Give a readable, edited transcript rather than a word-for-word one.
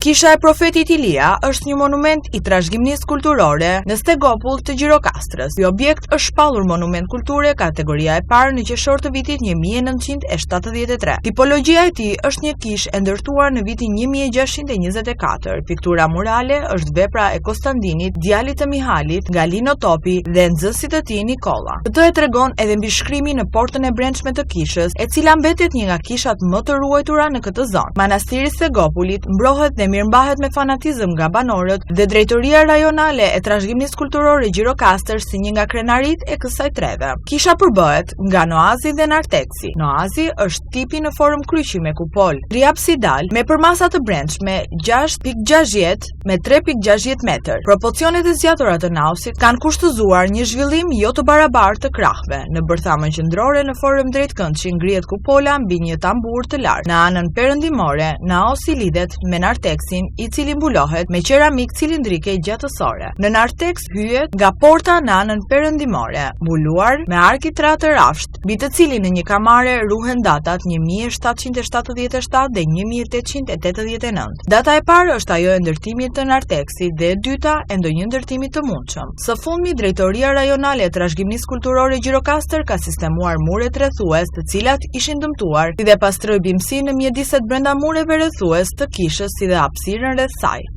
Kisha e Profetit Ilia është një monument i trashëgimisë kulturore në Stegopull të Gjirokastrës. Ky objekt është shpallur monument kulture kategoria e parë në qershor të vitit 1973. Tipologjia e tij është një kishë e ndërtuar në vitin 1624. Piktura murale është vepra e Konstantinit, djalit të Mihalit, nga Lino Topi dhe nxënësit të tij Nikolla. Këtë e tregon edhe mbi shkrimi në portën e brendshme të kishës, e cila mbetet një nga kishat më të ruajtura në këtë zonë. Manastiri i Stegopullit mbrohet dhe mirëmbahet me fanatizëm nga banorët dhe drejtoria rajonale e trashëgimisë kulturore Gjirokastër si një nga krenarit e kësaj treve. Kisha përbëhet nga noazi dhe narteksi. Noazi është tipi në formë kryqi me kupol triapsidal me përmasa të brendshme 6.60 me 3.60 metër. Proporcionet e zgjatura të naosit kanë kushtëzuar një zhvillim jo të barabartë të krahëve. Në bërthamën qendrore në formë drejtkëndshi ngrihet kupola mbi një tambur të lartë. Në anën perëndimore, naosi lidhet me narteksin i cili mbulohet me qeramik cilindrike gjatësore. Në narteks hyjet nga porta në anën perëndimore, mbuluar me arkitra të rafsht, mbi të cilin në një kamare ruhen datat 1777 dhe 1889. Data e parë është ajo e ndërtimit të narteksit dhe e dyta e ndonjë ndërtimi të mundshëm. Së fundmi, drejtoria rajonale e trashëgimisë kulturore Gjirokastër ka sistemuar mure rrethues, të cilat ishin dëmtuar, si dhe pastroi bimësi në mjediset brenda mureve rrethues të kishës si dhe hapësirën rreth saj.